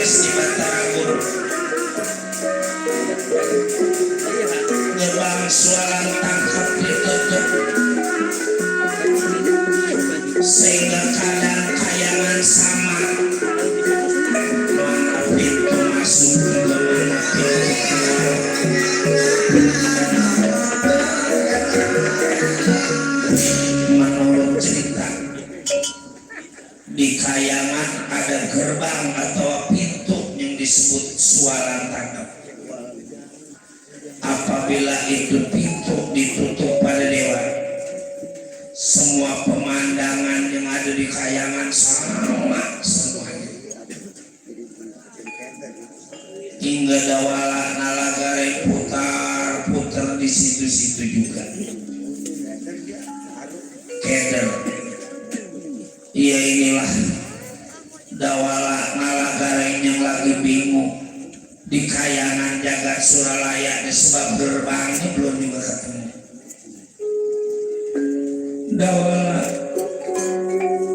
beres di Batagor. Gerbang suara tangkap ditutup sehingga kadang kayangan sama mana pintu masuk ke mana menurut cerita di kayangan ada gerbang atau pintu yang disebut suara tangkap. Apabila itu pintu ditutup pada dewa, semua pemandangan yang ada di kayangan sama semuanya. Hingga dawala nalagare putar-putar di situ-situ juga. Keder. Iya, inilah dawala nalagare yang lagi bingung di kayangan jagat Suralaya sebab gerbangnya belum juga ketemu. Dawala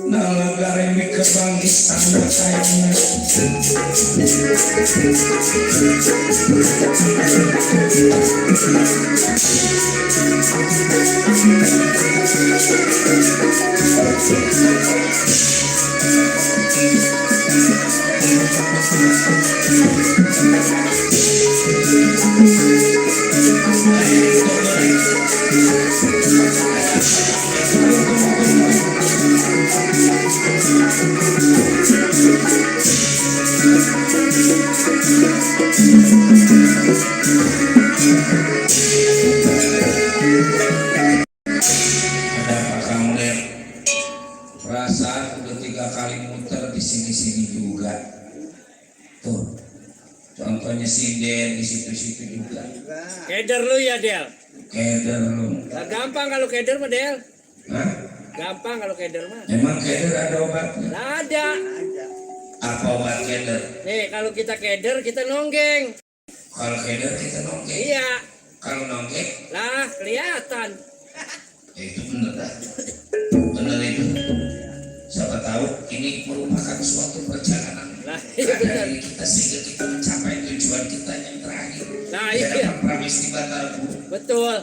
nalagare di gerbang istana kayangan. Perasaan udah 3 kali muter di sini-sini juga. Tuh, contohnya sinden di situ-situ juga. Keder lu ya, Del? Keder lu. Nah, gampang kalau keder mah, Del. Hah? Gampang kalau keder mah. Emang keder ada obatnya? Nah, ada. Apa obat keder? Nih, kalau kita keder, kita nonggeng. Kalau keder kita nonggeng. Iya. Kalau nonggeng? Lah, kelihatan. Ya itu bener dah. Bener itu. Siapa tahu ini merupakan suatu perjalanan Nah, iya benar. dari kita sehingga kita mencapai tujuan kita yang terakhir. Nah, Kita iya. dapat pramis di Batagor. Betul.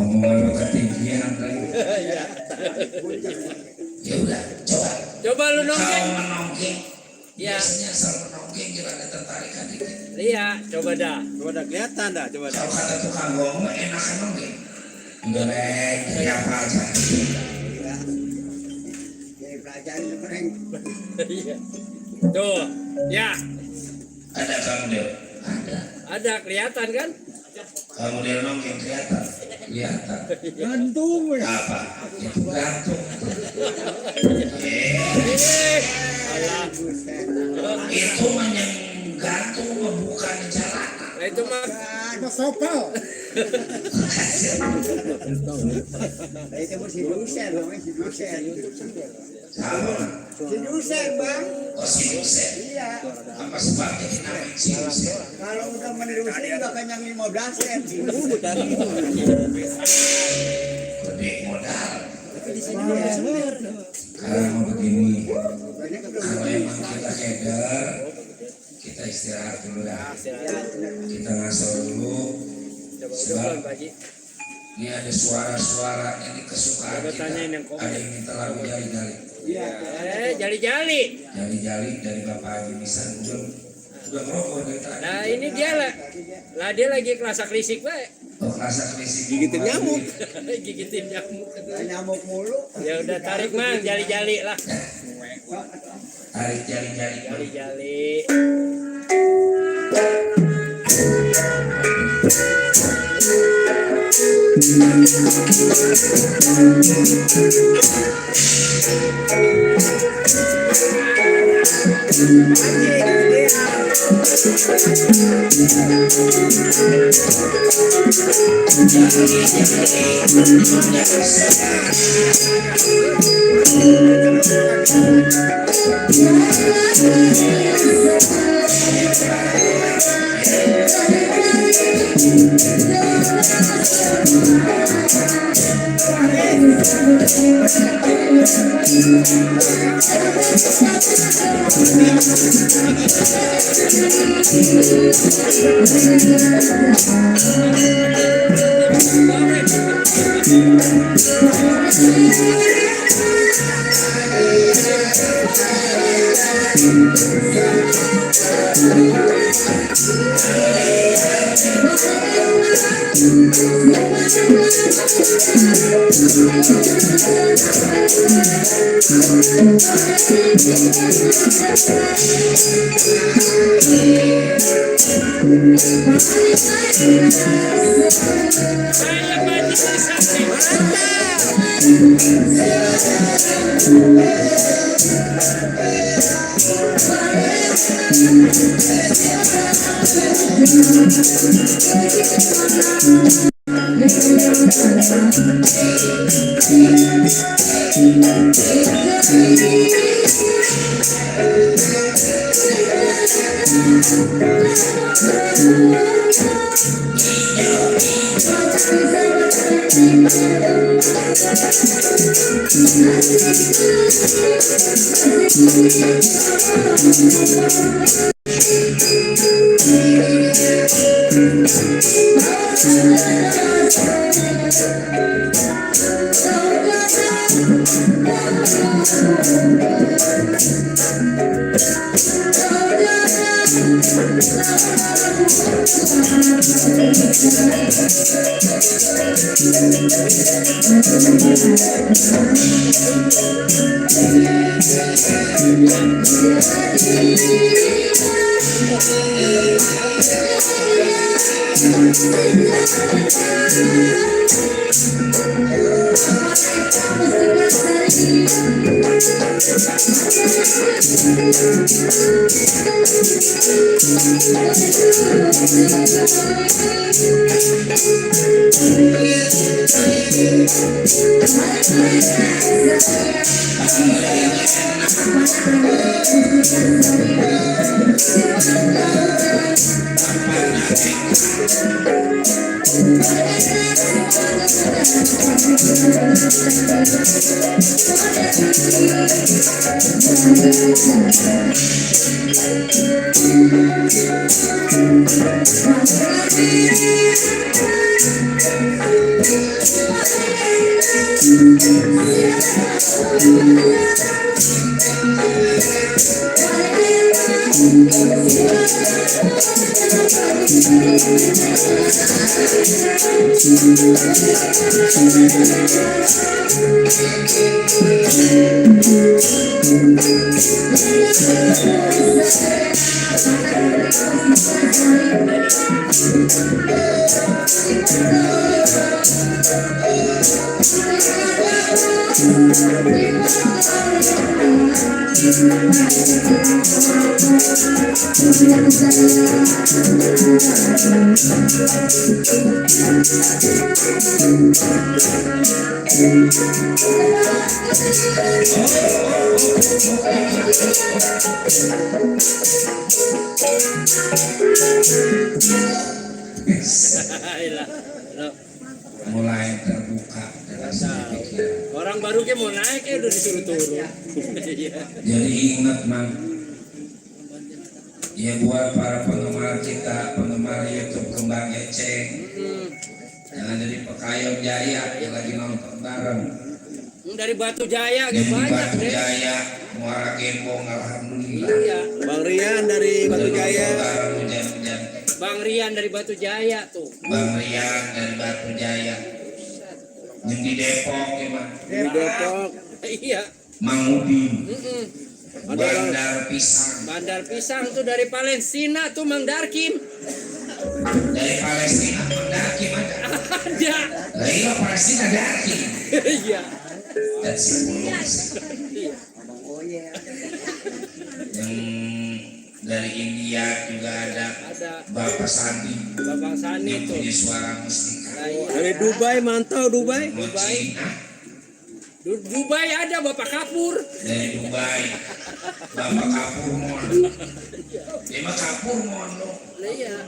Omongan lo ketinggian lagi. Iya. Ya udah, coba. Coba lu Kalau nonggeng. menonggeng, Iya. biasanya asal menonggeng kira ada tertarikan dikit. Iya, coba dah. Coba dah kelihatan dah, coba dah. Kalau kata tukang ngomong enakan nonggeng. Udah lek, apa aja. Jadi pelajaran keren. Iya. Tuh, ya. Ada kamu Del? Ada. Ada kelihatan kan? Kamu Del nonggeng kelihatan? Kelihatan. Gantung ya. Apa? Itu gantung. Alah. Itu gantung bukan jalanan. Nah, itu mah Sopal. Itu mah si dosen, namanya si dosen. Sama. Si dosen, Bang. Oh si dosen. Iya. Apa sebabnya dinamain si dosen? Kalau udah menerusin udah kenyang 15 sen. Gede modal. Di sini dia. Kalau mau begini, kalau emang kita keder, kita istirahat dulu ya. Kita ngasal dulu. coba Pak Haji. Ini ada suara-suara ini kesukaan Coba kita. tanyain yang komen. Ada yang minta lagu jali-jali. Jali-jali. Jali-jali dari Bapak Haji Misan udah ngerokok dari tadi. Nah, ini dia lah. Lah dia lagi kelasa krisik, Pak. Oh, rasa krisik Gigitin nyamuk. Gigitin nyamuk. Nyamuk mulu. Ya udah tarik, Mang, jali-jali lah. Tarik jali-jali. Jali-jali. Saya mati di samping. Mulai terbuka dengan pikiran. Orang baru ke mau naik ya udah disuruh turun. Iya. Jadi ingat mang, ya buat para penggemar kita, penggemar YouTube Kembang Eceng, yang ada di Pekayong Jaya yang lagi nonton bareng. Dari Batu Jaya Yang di banyak Batu deh. Jaya, Muara Gembong, alhamdulillah. Iya. Bang Rian dari Batu Jaya. Bareng hujan-hujan. Bang Rian dari Batu Jaya tuh. Bang Rian dari Batu Jaya. Yang di Depok gimana? Di Depok. Iya. Mang Udin, Mm-mm. Bandar Pisang. Bandar Pisang tuh dari Palestina tuh Mang Darkin. Dari Palestina, Mang Darkim ada. Ada. Lah iya Palestina Darkim. Iya. Dan Sipulus. Iya. Yang dari India juga ada Ada Bapak Sandi Babang Sani yang tuh. punya suara mustika. Nah, iya. Dari Dubai, mantau Dubai. Mau Cina Dubai ada Bapak Kapur. dari Dubai, Bapak Kapur Mon. Dia mah Kapur Mon lo. Nah, iya.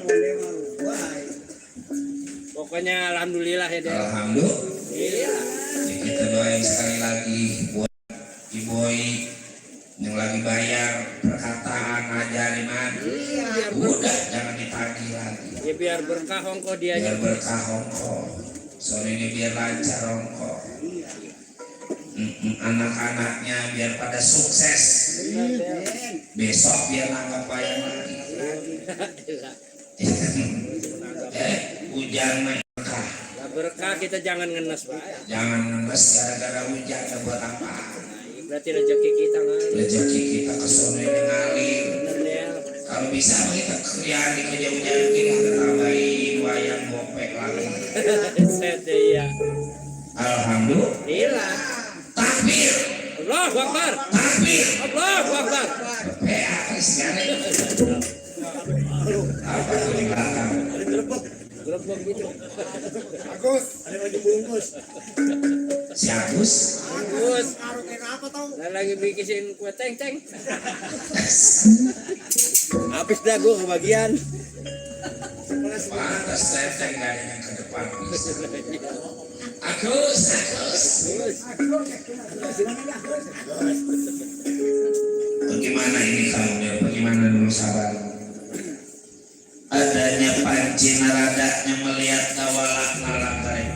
Pokoknya alhamdulillah ya deh. Alhamdulillah. Iya. Ya, kita doain sekali lagi buat Iboy yang lagi bayar per kakak biar berkah ongko dia. biar berkah ongko. Sore ini biar lancar ongko. Anak-anaknya biar pada sukses. Besok biar nangkap wayang lagi. Hujan berkah. Lah berkah kita jangan ngenes Pak. Jangan ngenes gara-gara hujan, buat apa? Berarti rezeki kita ngalir. Rezeki kita kesono ini ngalir. Bener ya. Kalau bisa kita kerjaan ke jauh-jauh kita tambahin wayang bopek lagi. Set ya. Alhamdulillah. Takbir. Allahu Akbar. Takbir. Allahu Akbar. Apa sekarang? Apa di belakang? Gerbong gitu. Agus, ada lagi bungkus. Si Agus. Terus Apa tau? lagi bikin kue teng-teng. Habis dah gue kebagian. Pantas teteng gak ada yang ke depan. Agus. Bagaimana ini kamu? Bagaimana dulu sabar? Adanya panci naradaknya melihat tawalak nalak tarik.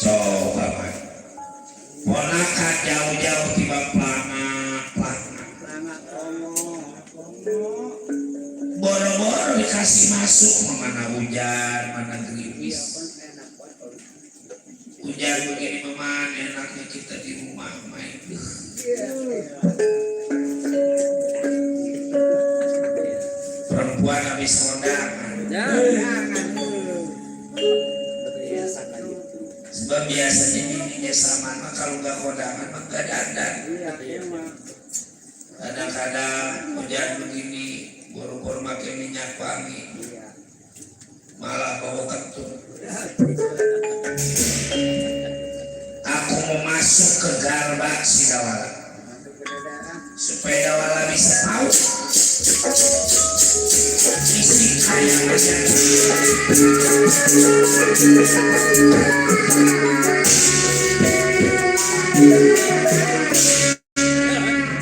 Coba man. Ponakan jauh-jauh tiba pelana. Boro-boro dikasih masuk, mana hujan, mana gerimis. Hujan begini meman, enaknya kita di rumah main. Perempuan habis kondangan. Sebab biasanya bininya sama, kalau nggak kondangan mah nggak dandan. Kadang-kadang hujan begini, boro-boro makin minyak wangi, malah bawa kentut. Aku mau masuk ke garbak si Dawala supaya Dawala bisa tahu isi kayangannya.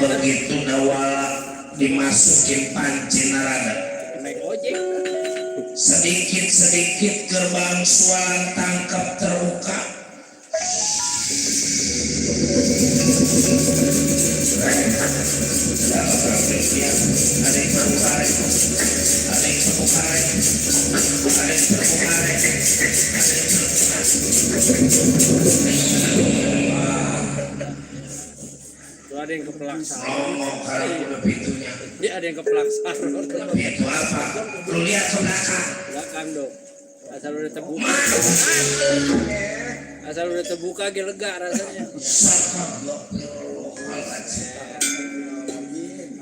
Begitu Dawala dimasukin panci narada, Naik ojek. sedikit-sedikit gerbang sualan tangkap terbuka. Tuh ada yang kepelaksanaan. Ngomong kalau udah pintunya. Dia ada yang kepelaksanaan. Itu apa? Lu lihat ke belakang. Belakang dong. Asal udah terbuka. Asal udah terbuka lega rasanya.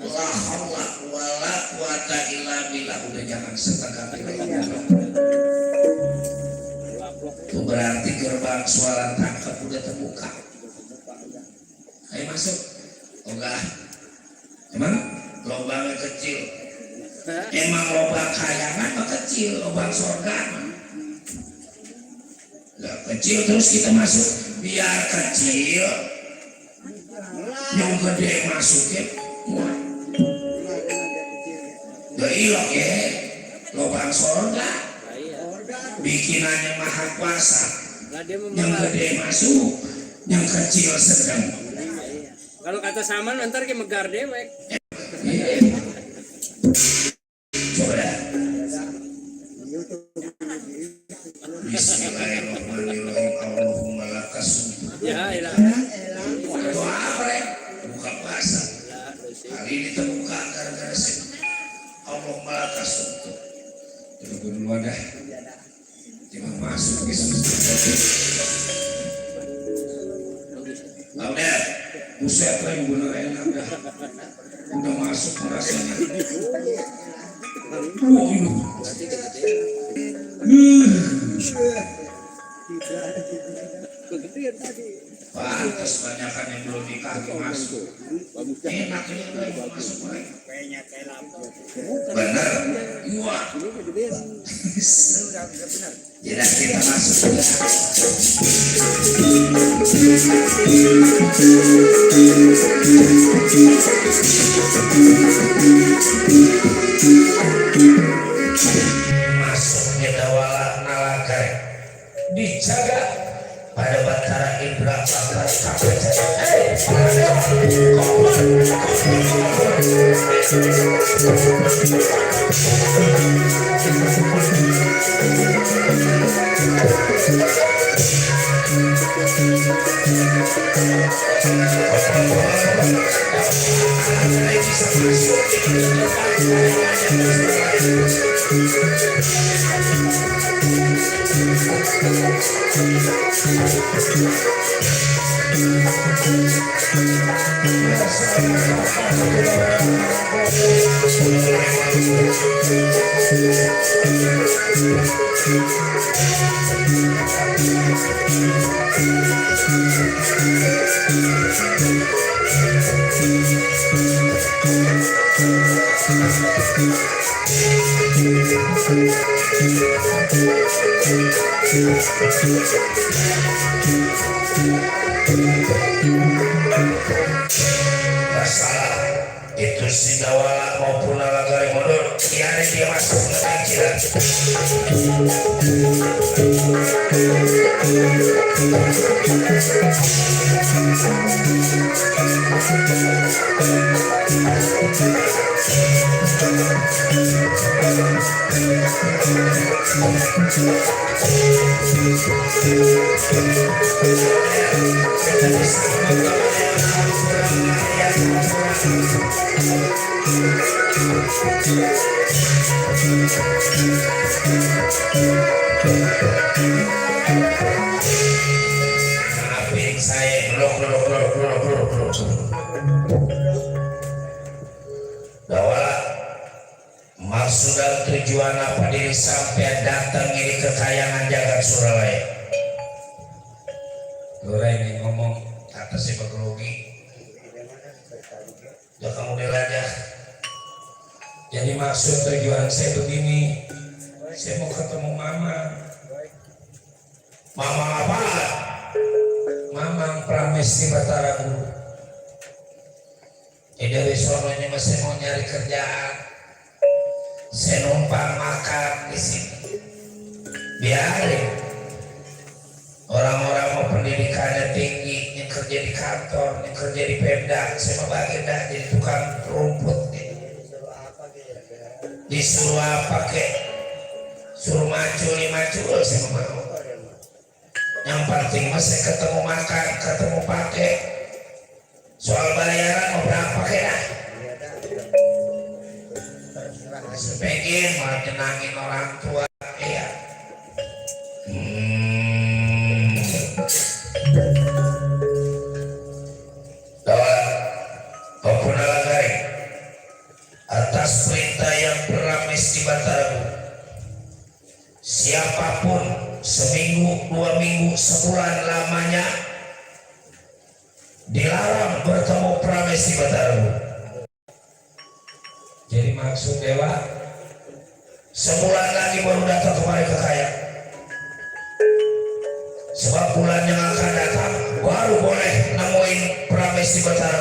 La haula wala quwata illa billah. Udah jangan setengah. Itu berarti gerbang sualan tangkap udah terbuka. Ayo masuk. Oh enggak. Emang lubangnya kecil. Emang lubang kayangan mah kecil, lubang surga mah. Lah kecil terus kita masuk, biar kecil. Yang gede masukin. Gak ilok ya, lubang surga. Bikinannya maha kuasa. Yang gede masuk, yang kecil sedang. Kalau kata Saman ntar ke megar dewek. Coba dah. Bismillahirrahmanirrahim. Allahumma lakas. Ya, ilah. Doa apa ya? Buka puasa. Hari ini terbuka gara-gara saya. Allahumma lakas. Tunggu dulu ada. Jangan masuk Yesus. Udah, buset lah yang bener enak dah. Udah masuk rasanya. Oh ini. Pantas banyakan yang belum dikaki masuk. Enak ini udah masuk lagi. Bener. Wah. Jadi kita masuk ya. masuknya dawala nalagai dijaga pada Batara Indra Bakar KPC. Masalah itu si Dawala maupun Nalagari mundur, biarin dia masuk ke pikiran. Maafin saya, Dawala, maksud dan tujuan apa diri sampai datang ini ke Kayangan Jagat Suralaya? Lura ini ngomong atas si Baglogi, ya kamu aja. Jadi maksud tujuan saya begini, saya mau ketemu Mama. Mama apa? Mamang Pramesti Batara Guru. Dari sononya masih mau nyari kerjaan. Saya numpang makan di sini. Biarin. Orang-orang mau pendidikannya tinggi, yang kerja di kantor, yang kerja di Pemda, saya mau bagi dah jadi tukang rumput. Disuruh apa kek? Suruh maju, saya mau. Yang penting masih ketemu makan, ketemu pakai. Soal bayaran mau berapa kek dah? Pengen malah nyenangin orang tua, iya. Dawala, maupun Nalagari, atas perintah yang Pramesti di Batara, siapapun seminggu, 2 minggu, sebulan lamanya dilarang bertemu Pramesti Batara. Jadi maksud Dewa, sebulan lagi baru datang kembali ke Kayangan. Sebab bulan yang akan datang baru boleh nemuin Pramesti Batara.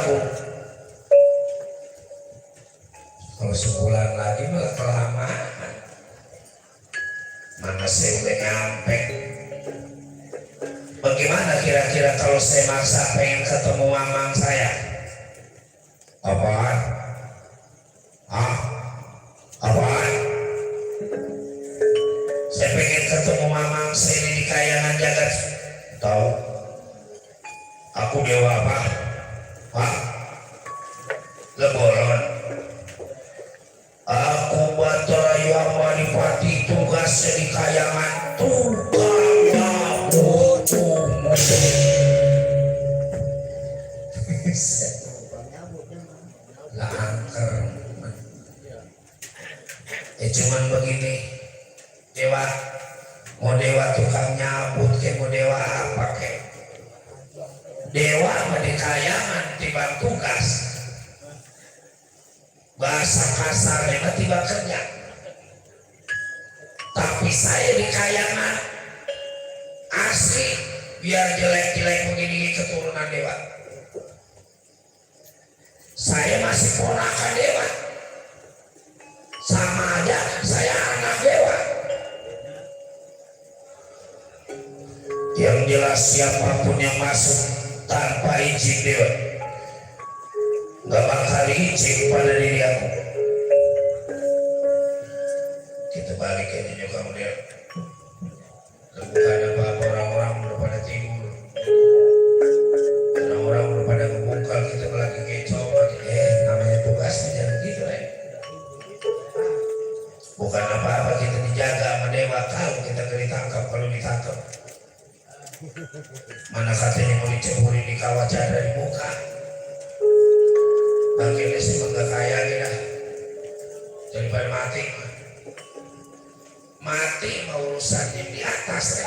Kalau sebulan lagi malah kelamaan. Mana saya udah nyampe. Bagaimana kira-kira kalau saya maksa pengen ketemu mamang saya? Apaan? Apaan? Saya pengen ketemu mamang saya di Kayangan Jagat. Tahu? Aku dewa apa? Lebolon. Aku Batara yang Manipati, tugasnya di Kayangan, tukang nyabut umur. Langker. Cuman begini, Dewa, mau dewa tukang nyabut ke, mau dewa apa ke? Dewa mah di Kayangan tiba tugas. Bahasa kasarnya mah tiba kerja. Tapi saya di Kayangan asli, biar jelek-jelek begini keturunan Dewa. Saya masih ponakan Dewa. Sama aja jelas siapapun yang masuk tanpa izin Dewa gak bakal izin pada diri aku. Kita balik ke nyonya kamu Dewa. Bukan apa-apa, orang-orang udah pada tidur, orang-orang udah pada ngebungkal, kita lagi kecok lagi. Namanya tugasnya jangan gitu bukan apa-apa, kita dijaga sama Dewa. Kalau kita ditangkap, kalau ditangkap mana katanya mau diceburin di kawah jada di muka. Akhirnya sih gak kaya kita daripada mati. Mati mau urusan yang di atas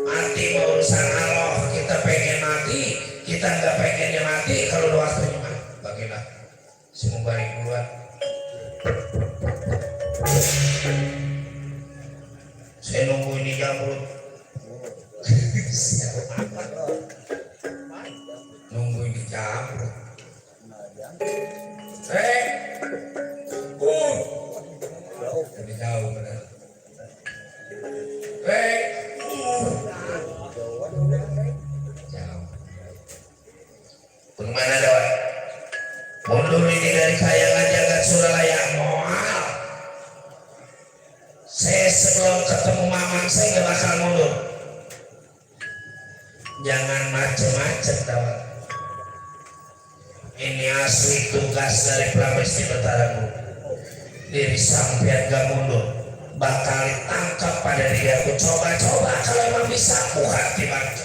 mati mau urusan Allah. Kita pengen mati, kita nggak pengennya mati. Kalau udah waktunya mah bagilah semua balik duluan. Saya nunggu ini jamrut. Nunggu ini jamrut. Lebih jauh benar. Jauh. Bagaimana Dewa? Mundur ini dari kayangan jagat Suralaya. Moal. Saya sebelum ketemu mamang saya gak bakal mundur. Jangan macem-macem Dewa. Ini asli tugas dari Pramesti Betara Guru. Diri sampean gak mundur bakal ditangkap pada diri aku. Coba-coba kalau emang bisa bukan dibantu.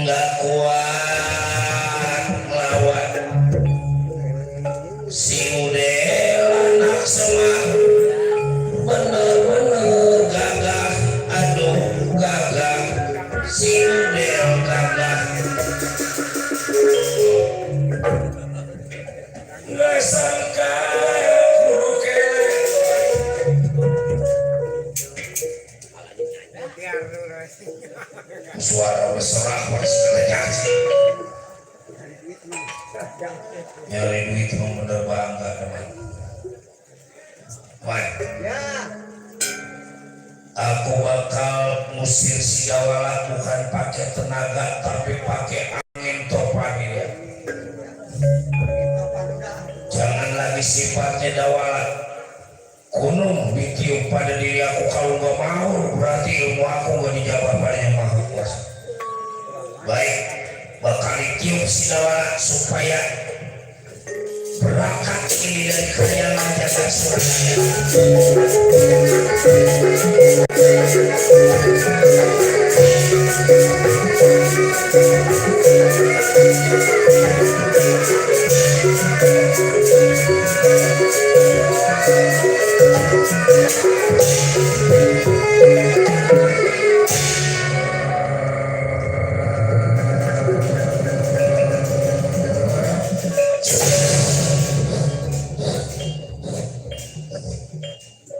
nggak kuat melawan si Udel anak semah, bener-bener gagah, aduh gagah si Udel gagah. Nggak sangka guru kele suara berserah berserah nyari duit mau bener bangga teman. Wah, aku bakal musir si Dawala bukan pakai tenaga tapi pakai angin topan ya. Jangan lagi sifatnya Dawala gunung ditiup pada diri aku, kalau gak mau berarti ilmu aku gak dijawab pada yang maha kuasa. Baik, bakal ditiup si Dawala supaya berangkat ini dari khayalan jagat surganya.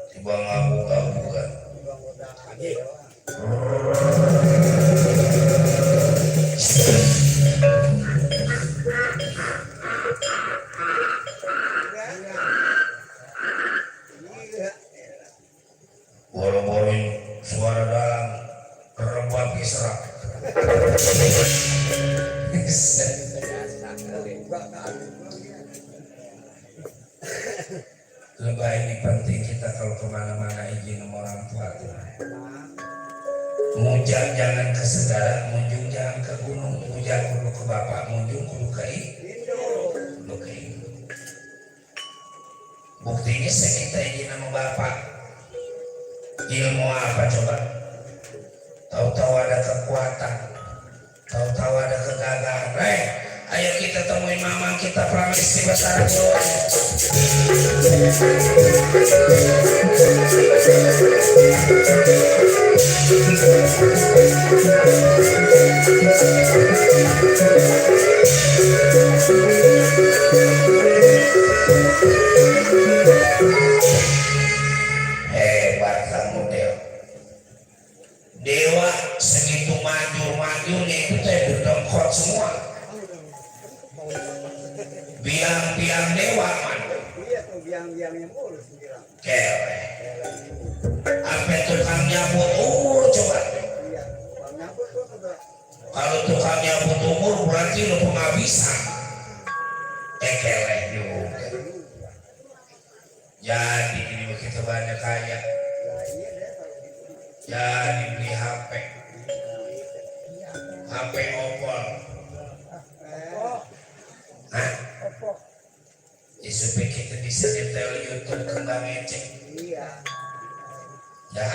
Tiba ngabu-ngabu kan. Boro-boro suara dalam rebab serak. Lebah ini penting kita kalau kemana-mana izin sama orang tua. Mujang jangan ke segara, munjung jangan ke gunung, mujang kudu ke bapak, munjung kudu ke ibu. Buktinya saya minta izin sama bapak. Ilmu apa coba? Tahu-tahu ada kekuatan, tahu-tahu ada kegagahan. Ayo kita temuin mama kita Pramesti Batara Jawa. Hebat kamu Dewa. Dewa segitu maju-majunya itu teh berdengkot semua. Biang-biang dewa man. Iya tuh biang-biangnya mulus bilang. Kewe. Apa tukang nyabut umur coba? Iya, tukang nyabut tuh udah. Kalau tukang nyabut umur berarti lu penghabisan. Kewe juga. Jadi ini begitu banyak kaya. Ya iya deh kalau gitu. Jadi beli HP. HP Oppo. Hah? Ya supaya kita bisa detail YouTube kembang ngecek. Iya. Ya,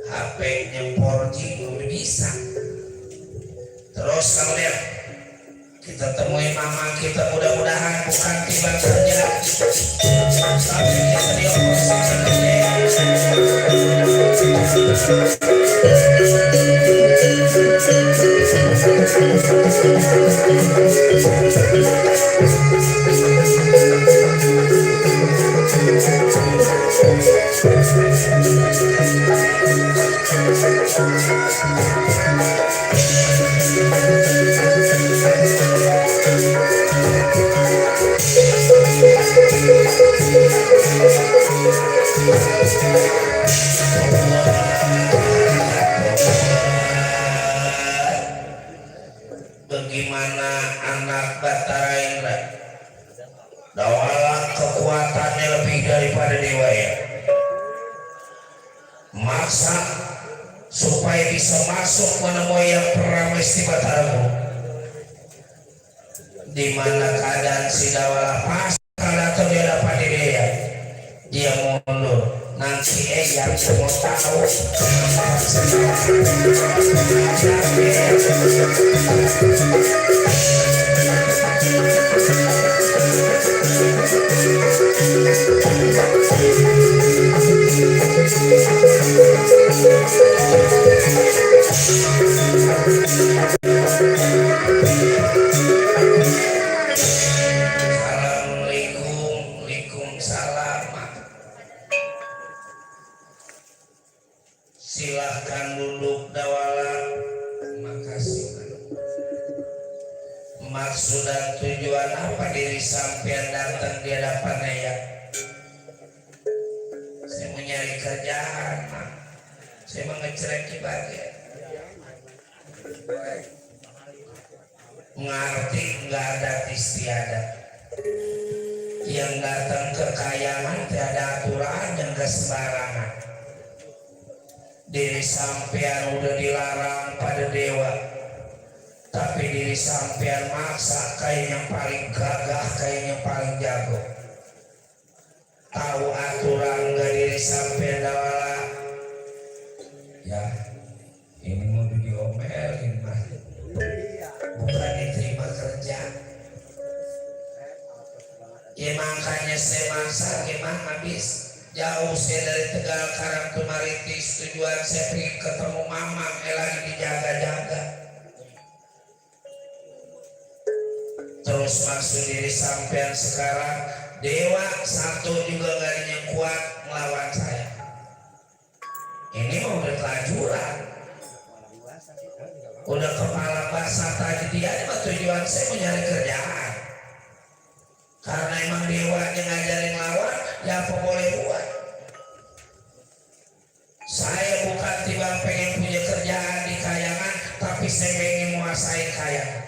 HP-nya 4G belum bisa. Terus kamu lihat, kita temuin mama kita, mudah-mudahan bukan tiba kerja, tapi kita dioperasi bagaimana anak Batara Indra. Dawala kekuatannya lebih daripada dewa ya. Maksa supaya bisa masuk menemui yang Pramesti Batara, di mana keadaan si Dawala pas kalau dia dapat dia mundur. nanti yang mau tahu Assalamualaikum, Waalaikumsalam. Silahkan duduk dawala. Makasih. Maksud dan tujuan apa diri sampean datang di hadapan saya? Saya mau nyari kerjaan, Mak. Saya mau ngecerek bagian. Ngerti nggak ada istiadat. Yang datang ke kayangan tiada aturan yang gak sembarangan. Diri sampean udah dilarang pada dewa, tapi diri sampean maksa kayak yang paling gagah, kayak yang paling jago. Tahu aturan gak diri sampean dawala? Ya, ini mau diomelin mah, bukan diterima kerja. Ya makanya saya maksa gimana habis jauh saya dari Tegal Karang Tumaritis, tujuan saya pergi ketemu Mamang lagi dijaga-jaga. Terus maksud diri sampean sekarang dewa satu juga gak ada yang kuat melawan saya. Ini mau udah kelajuran, udah kepala basah tadi dia. Ini mah tujuan saya mau nyari kerjaan. Karena emang dewanya ngajarin lawan, ya apa boleh buat. Saya bukan tiba pengen punya kerjaan di kayangan, tapi saya pengen menguasai kayangan.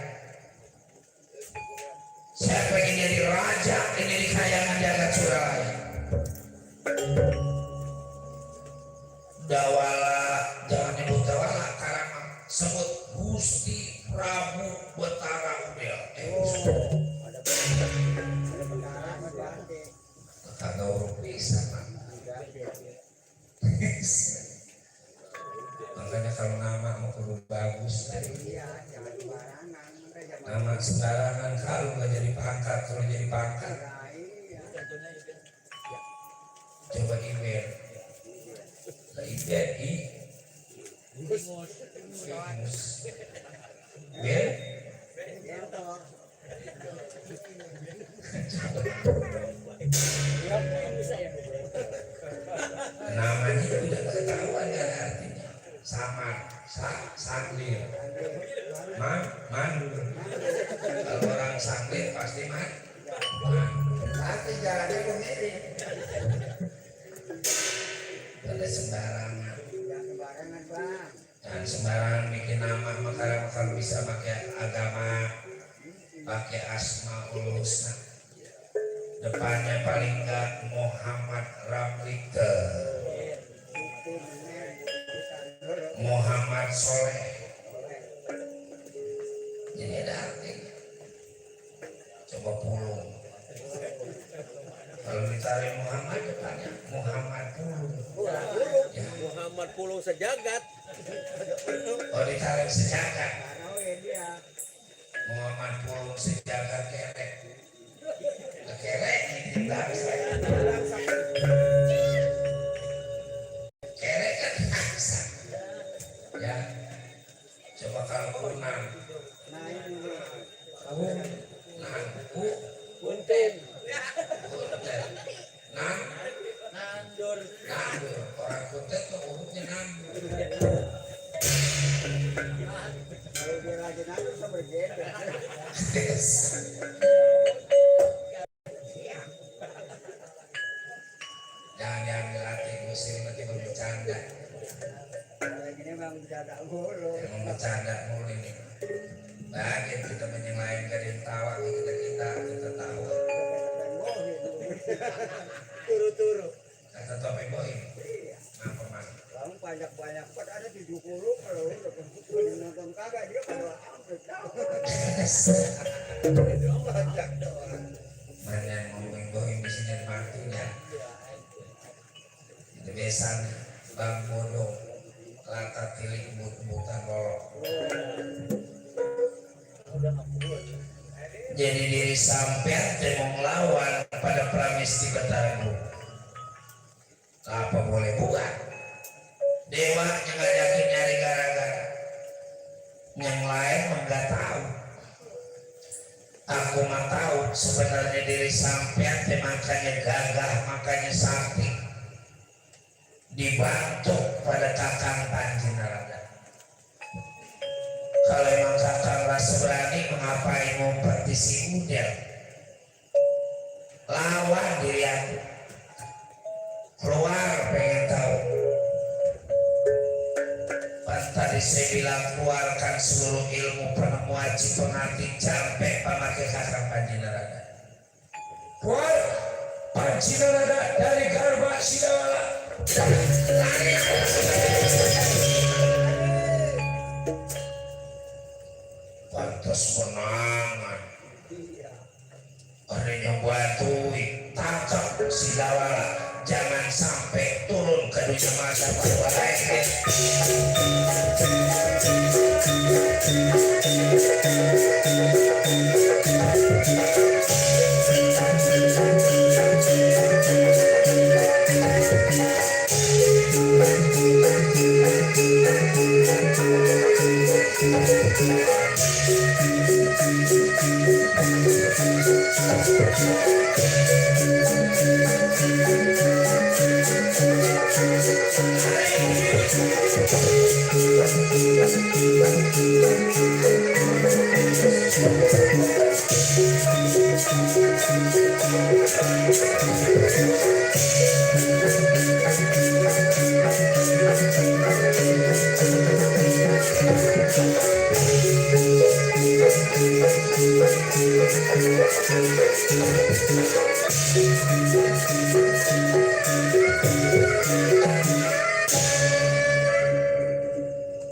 Saya pengen jadi raja ini di kayangan Jagat Suralaya. Dawala, jangan nyebut dawala, karena sebut Gusti Prabu Betara Ubel. Kagak urut bisa, Pak. Makanya kalau nama mau kudu bagus, nama sembarangan kalau nggak jadi pangkat, kalau jadi pangkat coba email i namanya udah ketahuan kan artinya sama sanglir mandur. Kalau orang sanglir pasti tapi jalannya kemiri boleh sembarangan. Dan sembarangan bikin nama, maka kalau bisa pakai agama, pakai asmaul husna, depannya paling enggak Muhammad Ramlika, Muhammad Soleh. Jadi ada artinya. Coba pulung. Kalau ditarik Muhammad depannya Muhammad pulung. Ya. Muhammad Pulung sejagat. Oh ditarik sejagat. Muhammad pulung sejagat kerek. Kerek ini bangsa. Kerek kan bangsa. Ya. Coba kalau kunang. Buntin. Nandur. Orang kuntet tuh urutnya nandur. Kalau dia lagi nandur sama berbeda. Jangan diambil hati, musim nanti bercanda. Lagi ini memang bercanda mulu. Emang bercanda mulu ini. Bahagia kita menyelain gading tawa kita tawa. Turu-turu. Kata topeng bohim. Apa mas? Kamu banyak-banyak pun ada 70 kalau udah nonton kagak dia kalau hampir tahu. Banyak doang. Mana yang ngomongin bohim di sini matinya. besan bang bodoh lata tilik but-butan bolok. Jadi diri sampean teu nglawan pada pramesti Batarbu. Apa boleh buat? Dewa yang ngajakin nyari gara-gara. Yang lain mah nggak tahu. Aku mah tahu sebenarnya diri sampean teh makanya gagah, makanya sakti. Dibantu pada Kakang Panjenengan. Kalau emang Kakang rasa berani, mengapain ngumpet di si Udel? Lawan diri aku. Keluar pengen tahu. Tadi saya bilang keluarkan seluruh ilmu penemu aji pengerti sampai pemakai Kakang Panjenengan. Keluar Panjenengan dari Garba Sidawala. Pantas menangan. Ada yang batui tangkap Sidawala. Jangan sampai turun ke dunia masa pada lain.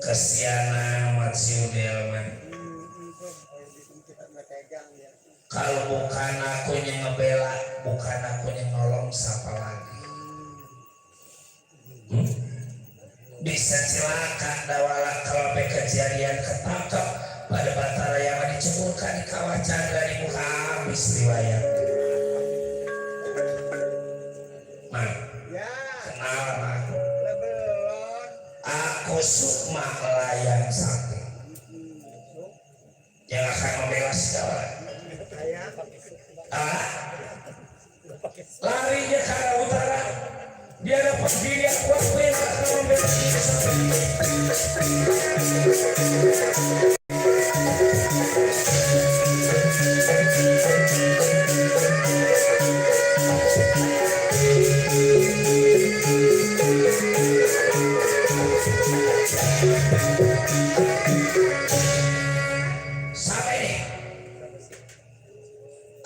Kesianan amat si Udel man. Kalau bukan aku yang ngebela, bukan aku yang nolong, siapa lagi? Bisa celaka Dawala kalau kejadian ketangkap pada Batara yang diceburkan di kawah Chandra di muka habis riwayat. Man, kenal aku. Aku Sukma Layang Sakti yang akan membela Sidawala. Larinya ke arah utara, dia dapat diri aku yang akan membela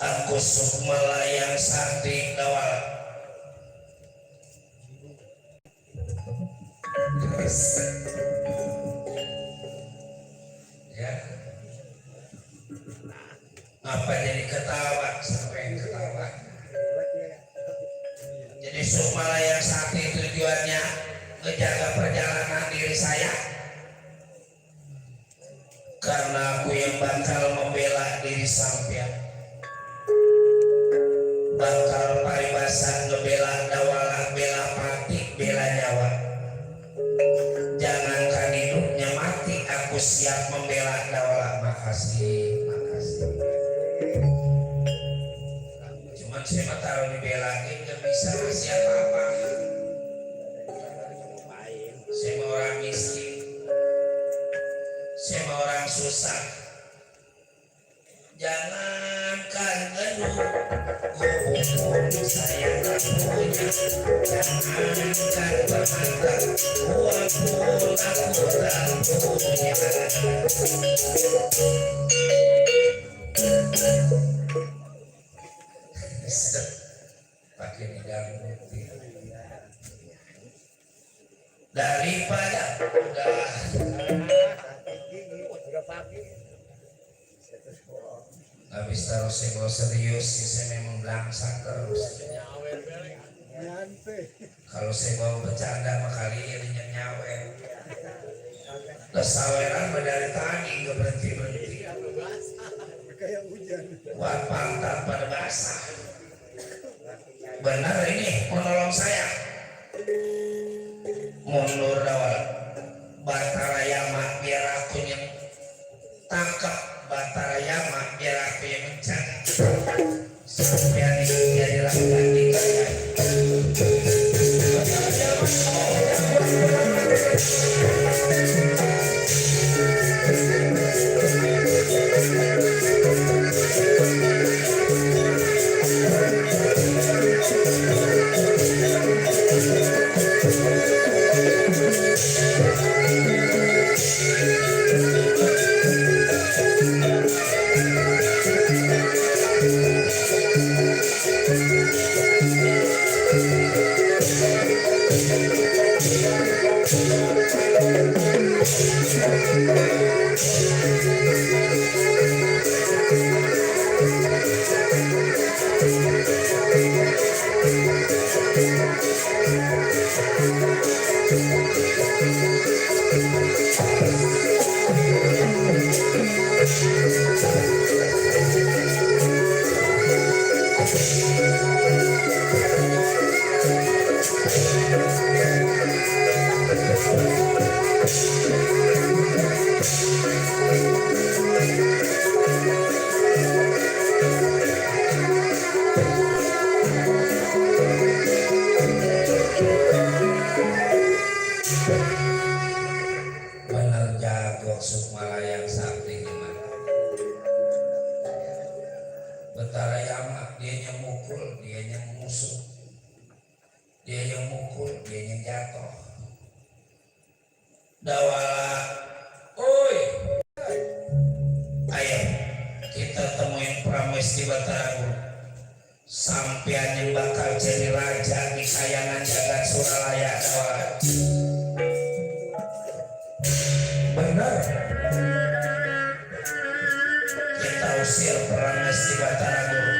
Aku Sukma Layang Sakti Dawala. Ya. Apa jadi ketawa sampai ketawa? Jadi Sukma Layang Sakti tujuannya menjaga perjalanan diri saya. Karena aku yang bakal membela diri sampean. Bakal paribasa ngebela Dawala, bela mati, bela nyawa. Jangankan hidupnya mati, aku siap membela Dawala. Makasih, makasih. Cuman saya mah taruh dibelain gak bisa ngasih apa-apa. Saya mah orang miskin, saya mah orang susah. Jangankan aduh, gua saya tak punya. Jangankan berharga, gua pun aku tak punya. Pakai diganggu daripada udah pagi. Habis taruh saya serius sih, saya memang belangsak terus. Nyantai. Kalau saya mau bercanda mah kali ini nyawe. Lesaweran dari tadi nggak berhenti. Kayak hujan. Wapang tanpa basah. Benar ini menolong saya. Mundur dawal. Batara Yama biar aku yang tangkap. Batara Yama biar aku yang mencari. Sampai jadi lakukan di kaya. Bener jago Sukmalayang Sakti gimana? Betara Yama dia yang mukul, dia yang musuh, dia yang mukul, dia yang jatuh. Dawala, oi, ayo kita temuin Pramesti Batara Guru. Sampian yang bakal jadi raja di kayangan jagat Suralaya. Dawala. Benar. Kita usir Pramesti Batara Guru.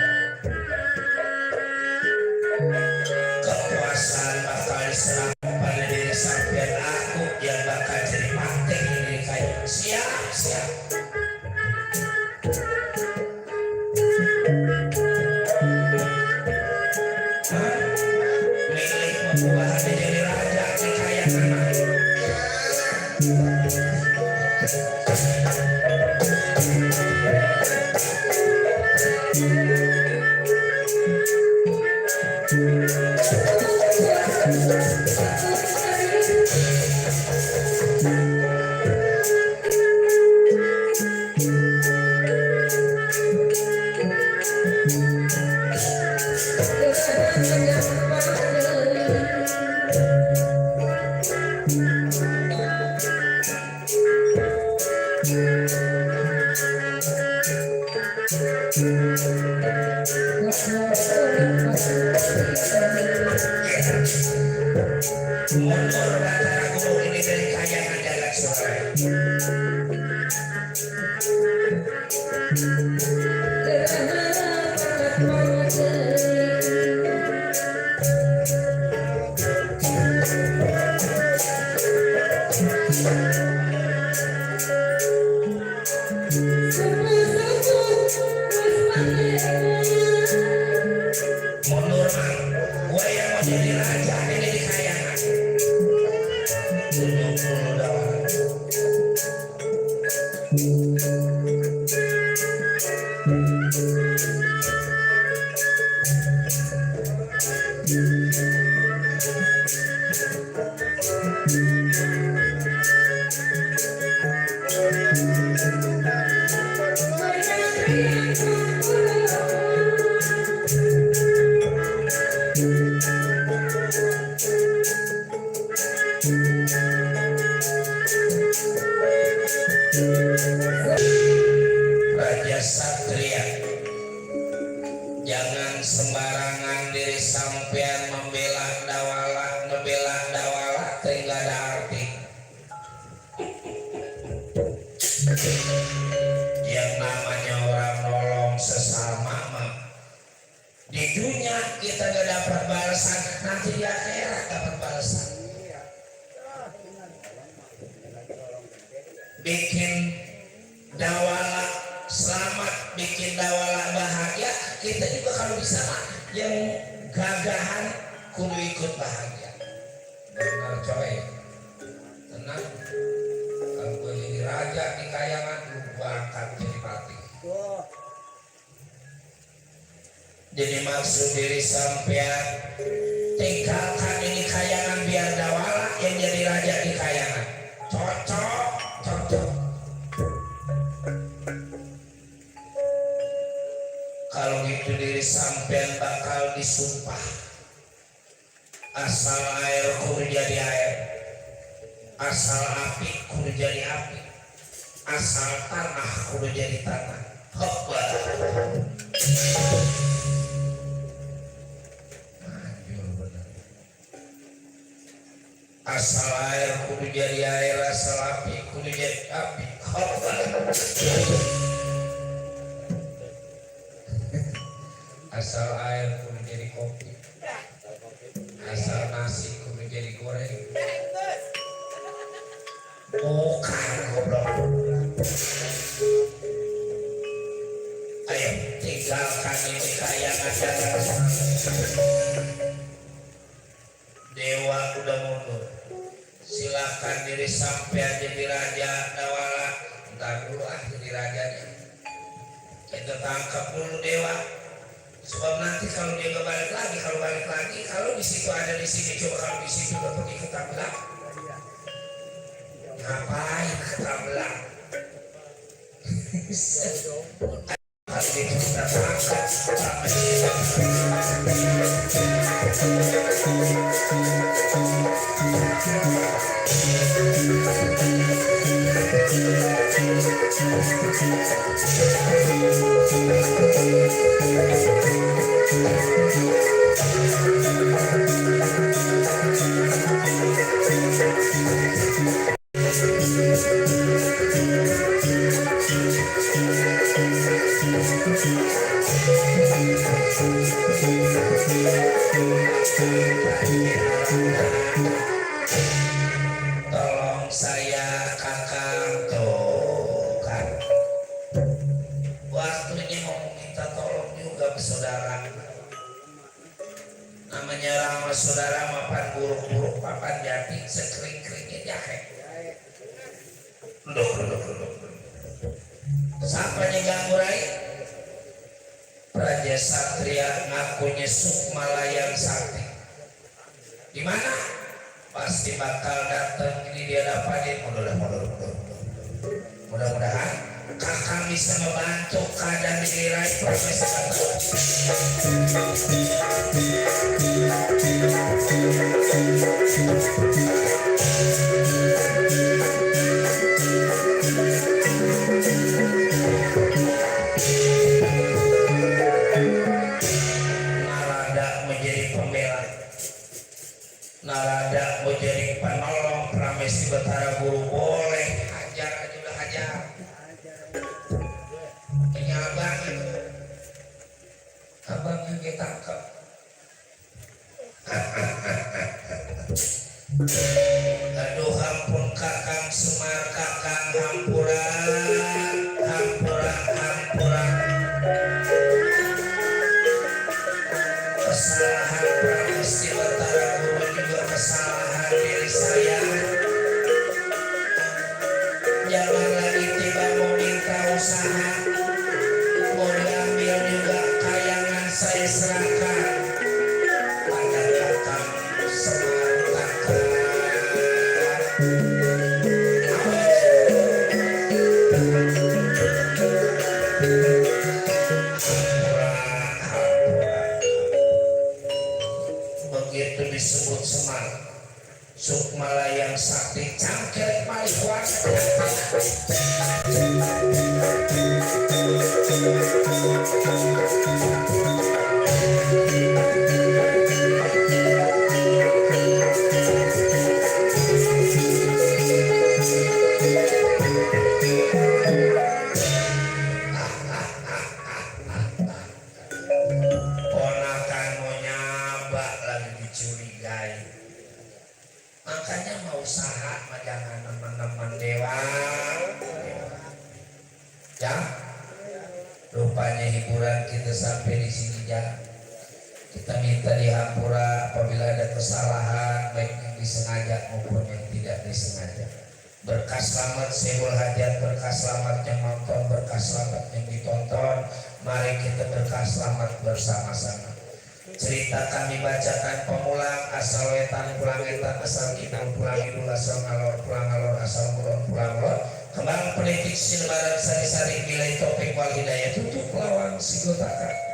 Kekuasaan bakal diserahkan pada diri sampean aku yang bakal jadi patih di kayu. Siap. Milik membuat jadi raja di kayangan. Mundur Batara Guru ini dari kayangan jagat Suralaya. Mundur man, gue yang mau jadi raja ini di kayangan. Tunjuk dulu Dawala. Raja Satria, jangan sembarangan diri sampean membela Dawala, ngebela Dawala tidak ada arti. Yang namanya orang nolong sesama mah di dunia kita gak dapat balas balasan, nanti di akhirat dapat balasan. Bikin dawala selamat, bikin dawala bahagia, kita juga kalau bisa yang gagahan kudu ikut bahagia. Benar coy, tenang. Kalau gue jadi raja di kayangan, lu bakal jadi mati. Jadi maksud diri sampean, tinggalkan ini kayangan biar dawala yang jadi raja di kayangan. Cocok. Kalau gitu diri sampean bakal disumpah. Asal air kudu jadi air, asal api kudu jadi api, asal tanah kudu jadi tanah. Hoppa. Manjur bener. Asal air kudu jadi air, asal api kudu jadi api. Hoppa. Asal air kudu jadi kopi, asal nasi kudu jadi goreng. Bukan goblok. Ayo tinggalkan ini kayangan dalam. Dewa udah mundur. Silakan diri sampean jadi raja dawala. Entar dulu jadi rajanya. Kita tangkap dulu dewa. Sebab nanti kalau dia nggak balik lagi, kalau di situ ada di sini, coba kalau di situ udah pergi ke Tambelang, ngapain ke Tambelang? Kalau itu kita tangkap sama dia. Tolong saya kakak tuh kan, waktunya mau minta tolong juga ke saudara. Namanya lama saudara mapan buruk-buruk, papan jati, sekering-keringnya jahe. Duduk. Siapa yang ganggu rai? Raja Satria ngakunya Sukmalayang Sakti. Di mana? Pasti bakal datang, ini dia dapatin. Mudah-mudahan kakak bisa membantu keadaan diri rai Profesor Kata. Narada mau jadi penolong Pramesti Batara Guru, boleh hajar aja, udah hajar. Ini abangnya kita tangkap. Aduh ampun kakang Semar, kakang hampuran. Kesalahan Pramesti Batara Guru juga kesalahan diri saya. Jangan lagi tiba mau minta usaha, mau diambil juga kayangan saya serahkan pada kakang Semar kakang. Begitu disebut Semar Sukmalayang Sakti, cangkir paling kuat. Rupanya hiburan kita sampai di sini ya. Kita minta dihampura apabila ada kesalahan baik yang disengaja maupun yang tidak disengaja. Berkah selamat Seul Hajat, berkah selamat yang nonton, berkah selamat yang ditonton. Mari kita berkah selamat bersama-sama. Cerita kami bacakan pemulang asal wetan pulang etan asal kita pulang idul asal ngalor pulang ngalor asal mulon pulang lor. Kembang politik sinebaran sari-sari nilai topik wal hidayah tutup lawang sigotaka.